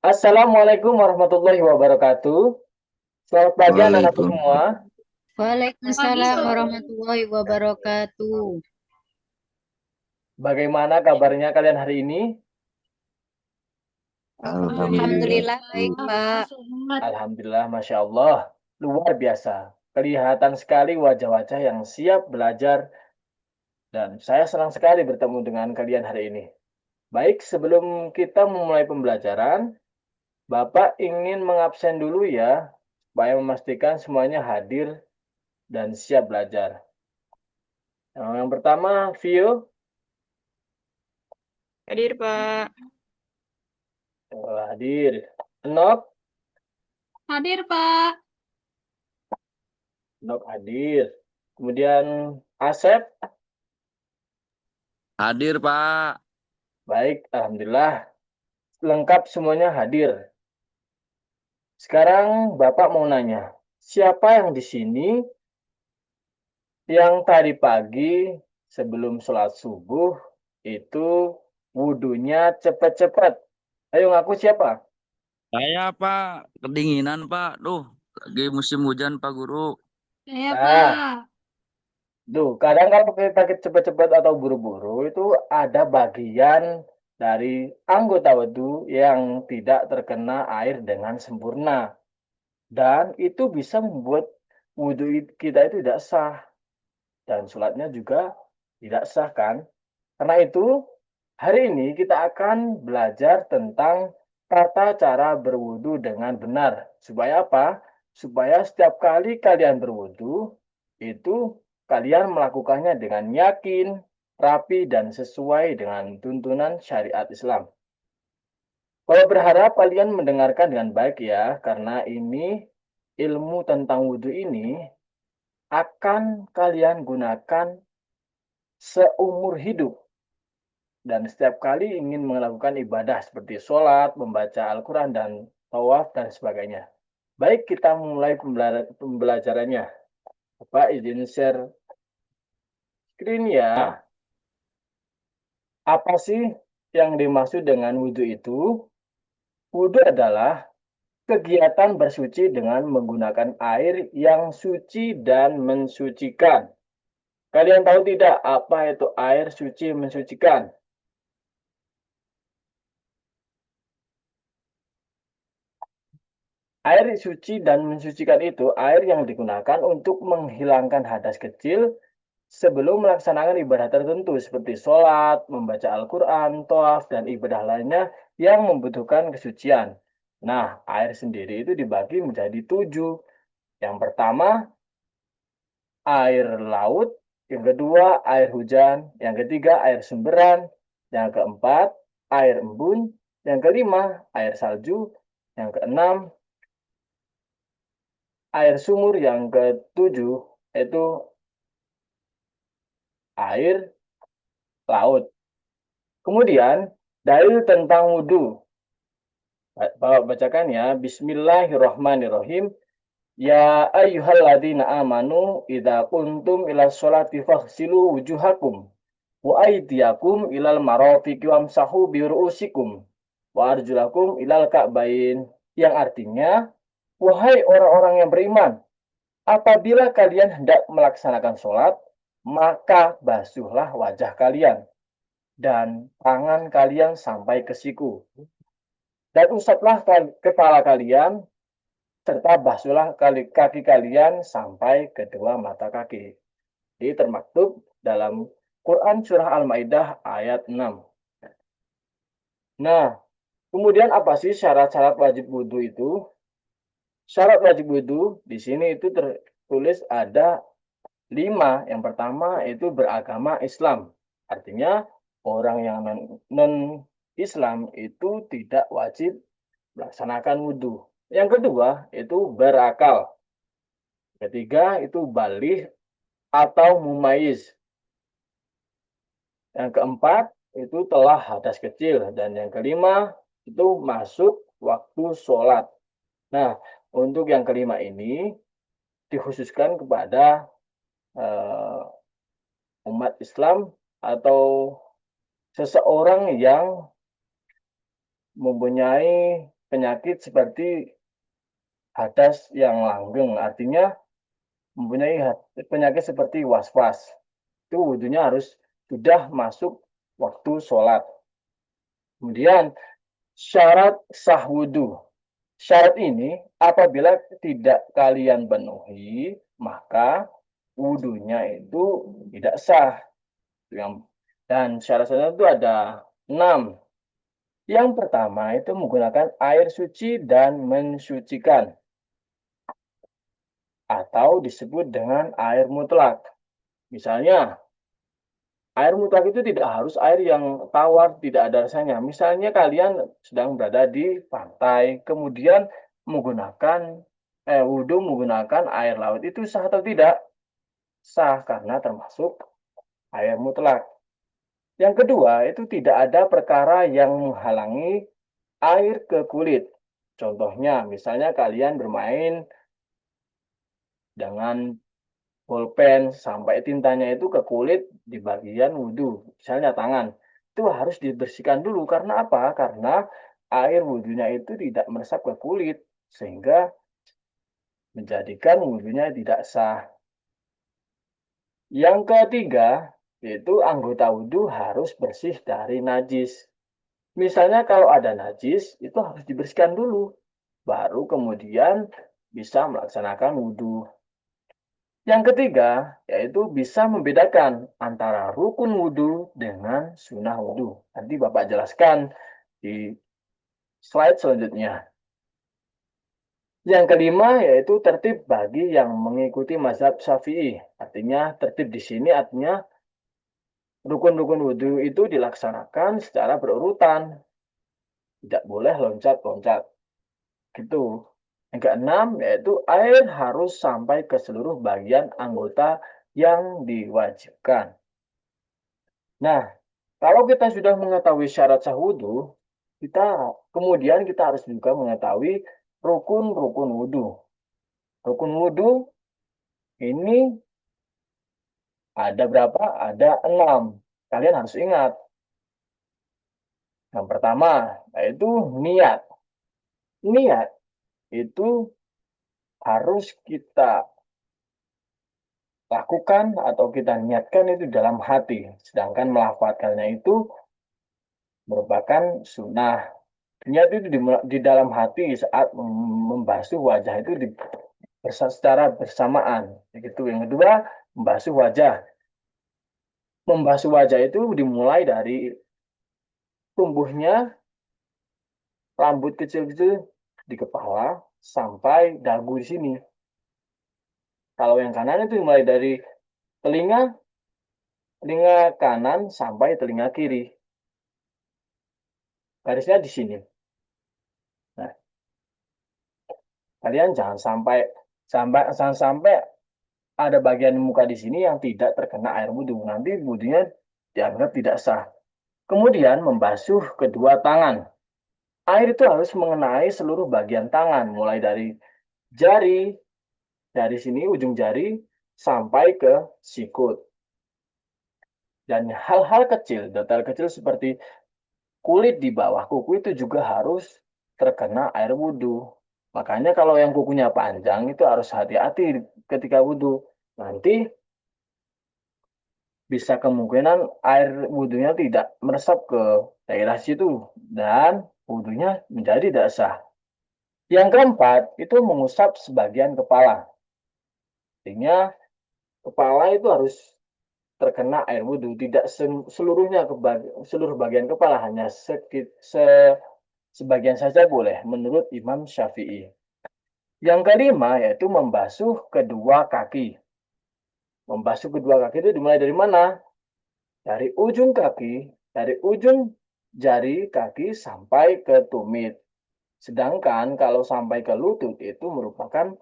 Assalamualaikum warahmatullahi wabarakatuh. Selamat pagi anak-anakku Waalaikum. semua. Pagi, Waalaikumsalam Sob. warahmatullahi wabarakatuh. Bagaimana kabarnya kalian hari ini? Alhamdulillah. Alhamdulillah baik, Alhamdulillah, Pak. sehat. Alhamdulillah, Masya Allah. Luar biasa. Kelihatan sekali wajah-wajah yang siap belajar dan saya senang sekali bertemu dengan kalian hari ini. Baik, sebelum kita memulai pembelajaran, Bapak ingin mengabsen dulu ya, supaya memastikan semuanya hadir dan siap belajar. Yang pertama, Vio. Hadir, Pak. Hadir. Enok. Hadir, Pak. Enok hadir. Kemudian Asep. Hadir, Pak. Baik, Alhamdulillah. Lengkap semuanya hadir. Sekarang Bapak mau nanya, siapa yang di sini yang tadi pagi sebelum sholat subuh itu wudhunya cepat-cepat? Ayo ngaku siapa? Saya, Pak, kedinginan, Pak. Duh, lagi musim hujan, Pak Guru. Saya, Nah, Pak. tuh, kadang kalau kita cepat-cepat atau buru-buru itu ada bagian dari anggota wudhu yang tidak terkena air dengan sempurna. Dan itu bisa membuat wudhu kita itu tidak sah. Dan sholatnya juga tidak sah kan? Karena itu, hari ini kita akan belajar tentang tata cara berwudhu dengan benar. Supaya apa? Supaya setiap kali kalian berwudhu, itu kalian melakukannya dengan yakin, rapi, dan sesuai dengan tuntunan syariat Islam. Kalau berharap kalian mendengarkan dengan baik ya, karena ini ilmu tentang wudhu ini akan kalian gunakan seumur hidup. Dan setiap kali ingin melakukan ibadah seperti sholat, membaca Al-Quran, dan tawaf, dan sebagainya. Baik, kita mulai pembelajarannya. Bapak izin share screen ya. Apa sih yang dimaksud dengan wudhu itu? Wudhu adalah kegiatan bersuci dengan menggunakan air yang suci dan mensucikan. Kalian tahu tidak apa itu air suci mensucikan? Air suci dan mensucikan itu air yang digunakan untuk menghilangkan hadas kecil sebelum melaksanakan ibadah tertentu seperti sholat, membaca Al-Quran, tawaf, dan ibadah lainnya yang membutuhkan kesucian. Nah, air sendiri itu dibagi menjadi 7. Yang pertama, air laut. Yang kedua, air hujan. Yang ketiga, air sumberan. Yang keempat, air embun. Yang kelima, air salju. Yang keenam, air sumur. Yang ketujuh, itu air laut. Kemudian, dalil tentang wudhu. Bapak bacakan ya. Bismillahirrahmanirrahim. Ya ayyuhalladzina amanu idza kuntum ila sholati faghsilu wujuhakum wa aydiyakum ilal marafiqi wamsahu bi ru'usikum wa arjulakum ilal ka'bain. Yang artinya, wahai orang-orang yang beriman, apabila kalian hendak melaksanakan sholat, maka basuhlah wajah kalian dan tangan kalian sampai ke siku. Dan usaplah kepala kalian serta basuhlah kaki kalian sampai kedua mata kaki. Ini termaktub dalam Quran Surah Al-Ma'idah ayat 6. Nah, kemudian apa sih syarat-syarat wajib wudhu itu? Syarat wajib wudhu di sini itu tertulis ada 5. Yang pertama itu beragama Islam. Artinya orang yang non-Islam itu tidak wajib melaksanakan wudhu. Yang kedua itu berakal. Ketiga itu balih atau mumayyiz. Yang keempat itu telah hadas kecil. Dan yang kelima itu masuk waktu sholat. Nah, untuk yang kelima ini dikhususkan kepada umat Islam atau seseorang yang mempunyai penyakit seperti hadas yang langgeng, artinya mempunyai penyakit seperti was-was. Itu wudhunya harus sudah masuk waktu sholat. Kemudian syarat sah wudhu. Syarat ini apabila tidak kalian penuhi, maka wudhunya itu tidak sah. Dan syarat-syarat itu ada 6. Yang pertama itu menggunakan air suci dan mensucikan, atau disebut dengan air mutlak. Misalnya, air mutlak itu tidak harus air yang tawar, tidak ada rasanya. Misalnya kalian sedang berada di pantai, kemudian menggunakan wudhu menggunakan air laut, itu sah atau tidak? Sah, karena termasuk air mutlak. Yang kedua, itu tidak ada perkara yang menghalangi air ke kulit. Contohnya, misalnya kalian bermain dengan pulpen sampai tintanya itu ke kulit di bagian wudhu, misalnya tangan. Itu harus dibersihkan dulu. Karena apa? Karena air wudhunya itu tidak meresap ke kulit, sehingga menjadikan wudhunya tidak sah. Yang ketiga, yaitu anggota wudhu harus bersih dari najis. Misalnya kalau ada najis, itu harus dibersihkan dulu, baru kemudian bisa melaksanakan wudhu. Yang ketiga, yaitu bisa membedakan antara rukun wudhu dengan sunnah wudhu. Nanti Bapak jelaskan di slide selanjutnya. Yang kelima, yaitu tertib bagi yang mengikuti mazhab Syafi'i. Artinya tertib di sini artinya rukun-rukun wudhu itu dilaksanakan secara berurutan. Tidak boleh loncat-loncat. Gitu. Yang keenam, yaitu air harus sampai ke seluruh bagian anggota yang diwajibkan. Nah, kalau kita sudah mengetahui syarat sah wudhu, kemudian kita harus juga mengetahui rukun-rukun wudhu. Rukun wudhu ini ada berapa? Ada 6. Kalian harus ingat. Yang pertama, yaitu niat. Niat itu harus kita lakukan atau kita niatkan itu dalam hati. Sedangkan melafalkannya itu merupakan sunnah. Niat itu di dalam hati saat membasuh wajah itu secara bersamaan. Begitu. Yang kedua, membasuh wajah. Membasuh wajah itu dimulai dari tumbuhnya rambut kecil-kecil di kepala sampai dagu di sini. Kalau yang kanan itu dimulai dari telinga kanan sampai telinga kiri. Garisnya di sini. Nah, kalian jangan sampai ada bagian muka di sini yang tidak terkena air wudhu. Nanti wudhunya dianggap tidak sah. Kemudian membasuh kedua tangan. Air itu harus mengenai seluruh bagian tangan, mulai dari jari, dari sini ujung jari, sampai ke sikut. Dan hal-hal kecil, detail kecil seperti kulit di bawah kuku itu juga harus terkena air wudhu. Makanya kalau yang kukunya panjang itu harus hati-hati ketika wudhu. Nanti bisa kemungkinan air wudhunya tidak meresap ke daerah situ dan wudhunya menjadi tidak sah. Yang keempat itu mengusap sebagian kepala. Artinya kepala itu harus terkena air wudhu, tidak seluruhnya seluruh bagian kepala, hanya sebagian saja boleh menurut Imam Syafi'i. Yang kelima yaitu membasuh kedua kaki. Membasuh kedua kaki itu dimulai dari mana? Dari ujung kaki, dari ujung jari kaki sampai ke tumit. Sedangkan kalau sampai ke lutut itu merupakan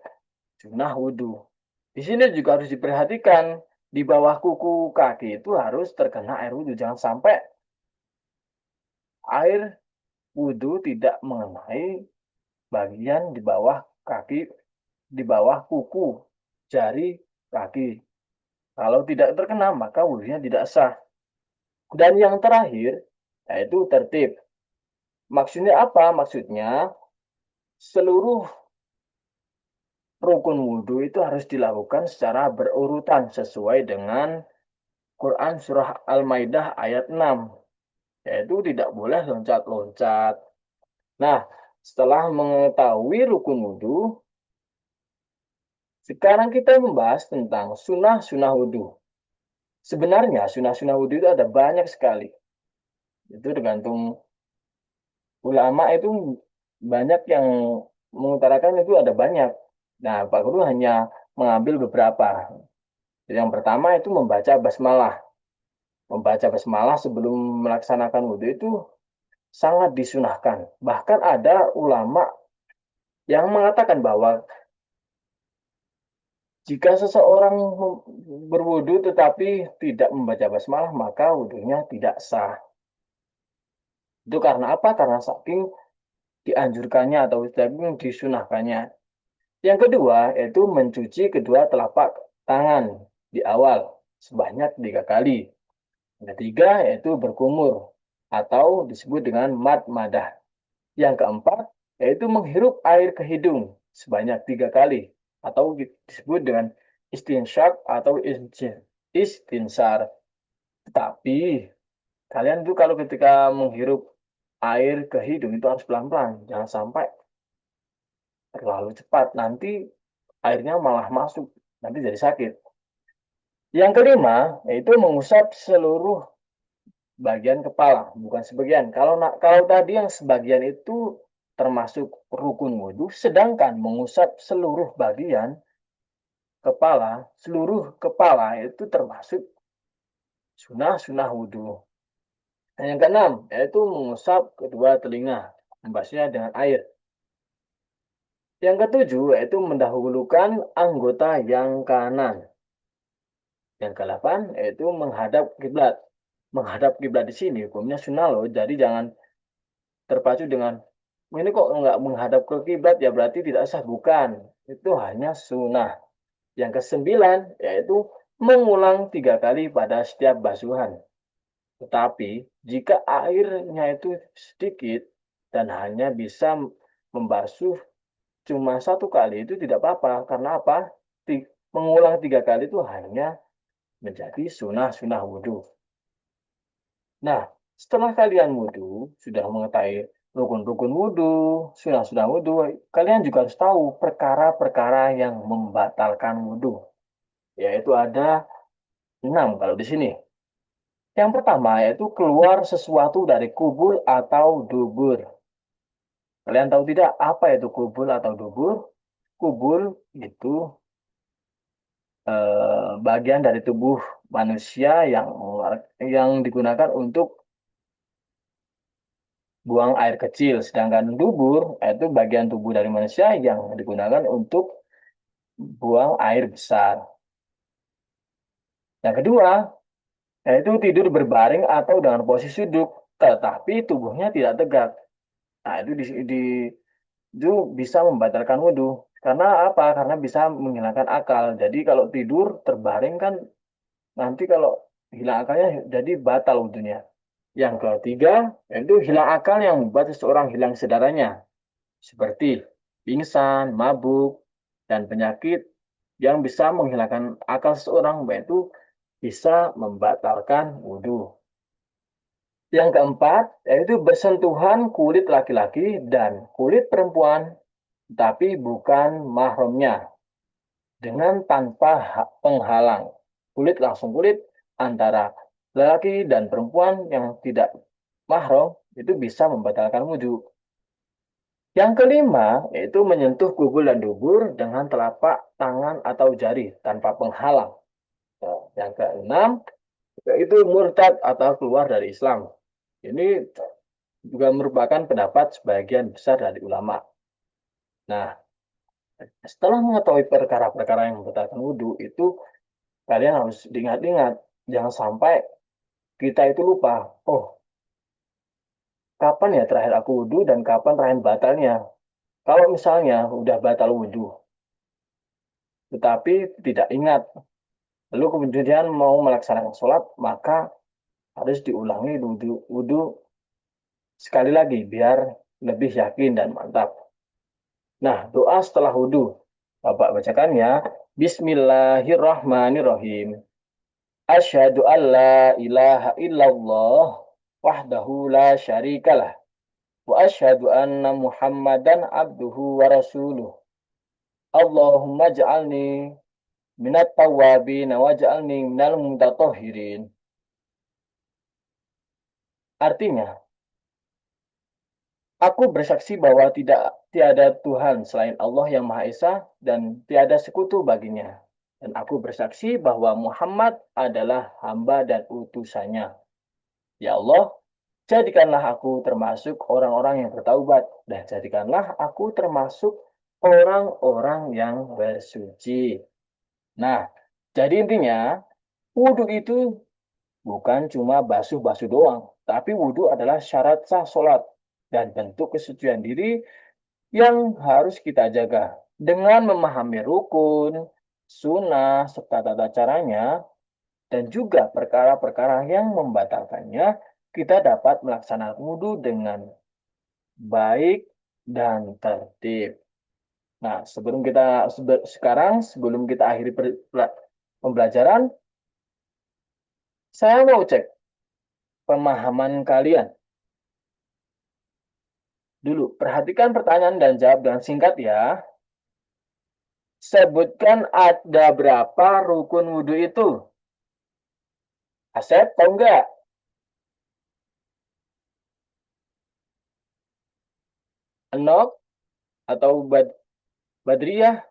sunnah wudhu. Di sini juga harus diperhatikan, di bawah kuku kaki itu harus terkena air wudhu. Jangan sampai air wudhu tidak mengenai bagian di bawah kaki, di bawah kuku, jari kaki. Kalau tidak terkena, maka wudhunya tidak sah. Dan yang terakhir, yaitu tertib. Maksudnya apa? Maksudnya seluruh rukun wudhu itu harus dilakukan secara berurutan sesuai dengan Quran Surah Al-Maidah ayat 6. Yaitu tidak boleh loncat-loncat. Nah, setelah mengetahui rukun wudhu, sekarang kita membahas tentang sunnah-sunnah wudhu. Sebenarnya sunnah-sunnah wudhu itu ada banyak sekali. Itu tergantung ulama, itu banyak yang mengutarakan itu ada banyak. Nah, Pak Guru hanya mengambil beberapa. Yang pertama itu membaca basmalah. Membaca basmalah sebelum melaksanakan wudhu itu sangat disunahkan. Bahkan ada ulama yang mengatakan bahwa jika seseorang berwudhu tetapi tidak membaca basmalah, maka wudhunya tidak sah. Itu karena apa? Karena saking dianjurkannya atau saking disunahkannya. Yang kedua, yaitu mencuci kedua telapak tangan di awal sebanyak 3 kali. Yang ketiga, yaitu berkumur atau disebut dengan mad-madah. Yang keempat, yaitu menghirup air ke hidung sebanyak 3 kali atau disebut dengan istinsyak atau istinsar. Tetapi kalian tuh kalau ketika menghirup air ke hidung itu harus pelan-pelan, jangan sampai terlalu cepat, nanti airnya malah masuk, nanti jadi sakit. Yang kelima, yaitu mengusap seluruh bagian kepala, bukan sebagian. Kalau tadi yang sebagian itu termasuk rukun wudhu, sedangkan mengusap seluruh bagian kepala, seluruh kepala itu termasuk sunnah wudhu. Dan yang keenam, yaitu mengusap kedua telinga, membasuhnya dengan air. Yang ketujuh, yaitu mendahulukan anggota yang kanan. Yang kedelapan, yaitu menghadap kiblat. Menghadap kiblat di sini hukumnya sunnah loh, jadi jangan terpacu dengan ini kok nggak menghadap ke kiblat ya berarti tidak sah, bukan. Itu hanya sunnah. Yang kesembilan, yaitu mengulang 3 kali pada setiap basuhan. Tetapi jika airnya itu sedikit dan hanya bisa membasuh cuma 1 kali itu tidak apa-apa. Karena apa? Mengulang 3 kali itu hanya menjadi sunnah wudhu. Nah, setelah kalian wudhu, sudah mengetahui rukun-rukun wudhu, sunnah wudhu, kalian juga harus tahu perkara-perkara yang membatalkan wudhu. Yaitu ada 6 kalau di sini. Yang pertama yaitu keluar sesuatu dari kubul atau dubur. Kalian tahu tidak apa itu kubul atau dubur? Kubul itu bagian dari tubuh manusia yang digunakan untuk buang air kecil, sedangkan dubur itu bagian tubuh dari manusia yang digunakan untuk buang air besar. Yang kedua, yaitu tidur berbaring atau dengan posisi duduk, tetapi tubuhnya tidak tegak. Nah, itu bisa membatalkan wudhu. Karena apa? Karena bisa menghilangkan akal. Jadi kalau tidur terbaring kan nanti kalau hilang akalnya jadi batal wudhunya. Yang ketiga, yaitu hilang akal yang membuat seseorang hilang kesadarannya. Seperti pingsan, mabuk, dan penyakit yang bisa menghilangkan akal seseorang, yaitu bisa membatalkan wudhu. Yang keempat, yaitu bersentuhan kulit laki-laki dan kulit perempuan, tapi bukan mahramnya, dengan tanpa penghalang. Kulit langsung kulit antara laki dan perempuan yang tidak mahram itu bisa membatalkan wudhu. Yang kelima, yaitu menyentuh kubul dan dubur dengan telapak tangan atau jari tanpa penghalang. Yang keenam, yaitu murtad atau keluar dari Islam. Ini juga merupakan pendapat sebagian besar dari ulama. Nah, setelah mengetahui perkara-perkara yang membatalkan wudhu, itu kalian harus diingat-ingat. Jangan sampai kita itu lupa, oh, kapan ya terakhir aku wudhu dan kapan terakhir batalnya. Kalau misalnya udah batal wudhu, tetapi tidak ingat, lalu kemudian mau melaksanakan sholat, maka harus diulangi wudhu sekali lagi biar lebih yakin dan mantap. Nah, doa setelah wudhu. Bapak bacakan ya. Bismillahirrahmanirrahim. Asyhadu an la ilaha illallah wahdahu la syarikalah. Wa asyhadu anna Muhammadan abduhu wa rasuluh. Allahumma ja'alni minat tawabin wa ja'alni minal mutatahhirin. Artinya, aku bersaksi bahwa tiada Tuhan selain Allah yang Maha Esa dan tiada sekutu baginya. Dan aku bersaksi bahwa Muhammad adalah hamba dan utusannya. Ya Allah, jadikanlah aku termasuk orang-orang yang bertaubat dan jadikanlah aku termasuk orang-orang yang bersuci. Nah, jadi intinya wudhu itu bukan cuma basuh-basuh doang, tapi wudhu adalah syarat sah sholat dan bentuk kesucian diri yang harus kita jaga. Dengan memahami rukun, sunnah, serta tata caranya, dan juga perkara-perkara yang membatalkannya, kita dapat melaksanakan wudhu dengan baik dan tertib. Nah, sebelum kita akhiri pembelajaran, saya mau cek pemahaman kalian. Dulu, perhatikan pertanyaan dan jawab dengan singkat ya. Sebutkan ada berapa rukun wudhu itu. Asep, tahu nggak? Enok atau Badriyah?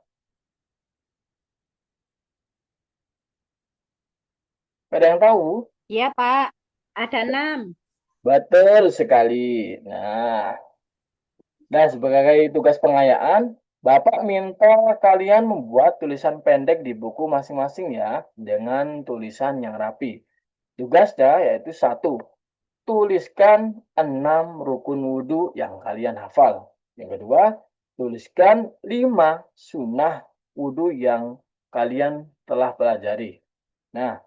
Ada yang tahu? Iya, Pak. Ada 6. Betul sekali. Nah, dan sebagai tugas pengayaan, Bapak minta kalian membuat tulisan pendek di buku masing-masing ya, dengan tulisan yang rapi. Tugasnya yaitu 1. Tuliskan 6 rukun wudhu yang kalian hafal. Yang kedua, tuliskan 5 sunnah wudhu yang kalian telah pelajari. Nah,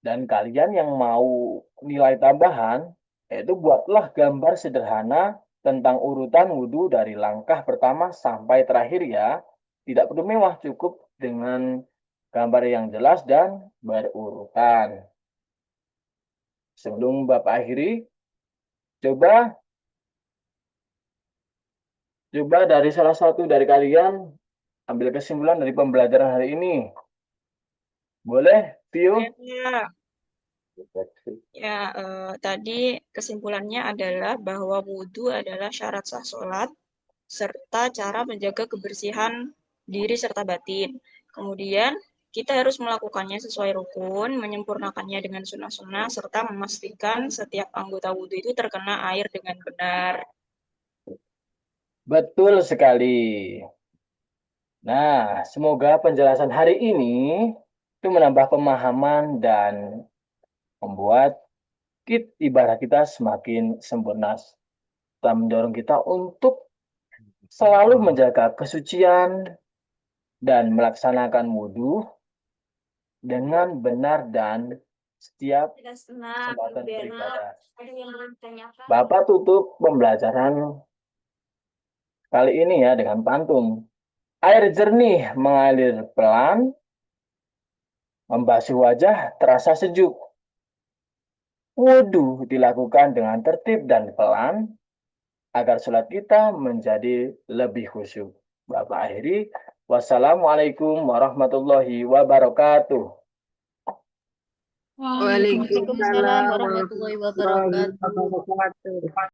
dan kalian yang mau nilai tambahan, yaitu buatlah gambar sederhana tentang urutan wudhu dari langkah pertama sampai terakhir ya. Tidak perlu mewah, cukup dengan gambar yang jelas dan berurutan. Sebelum Bapak akhiri, coba dari salah satu dari kalian ambil kesimpulan dari pembelajaran hari ini. Boleh, Tio? Ya, tadi kesimpulannya adalah bahwa wudhu adalah syarat sah sholat serta cara menjaga kebersihan diri serta batin. Kemudian kita harus melakukannya sesuai rukun, menyempurnakannya dengan sunnah-sunnah, serta memastikan setiap anggota wudhu itu terkena air dengan benar. Betul sekali. Nah, semoga penjelasan hari ini itu menambah pemahaman dan membuat ibadah kita semakin sempurna. Kita mendorong kita untuk selalu menjaga kesucian dan melaksanakan wudhu dengan benar dan setiap kesempatan beribadah. Bapak tutup pembelajaran kali ini ya dengan pantun. Air jernih mengalir pelan, membasuh wajah terasa sejuk. Wudhu dilakukan dengan tertib dan pelan agar sholat kita menjadi lebih khusyuk. Bapak akhiri, wassalamualaikum warahmatullahi wabarakatuh. Waalaikumsalam warahmatullahi wabarakatuh.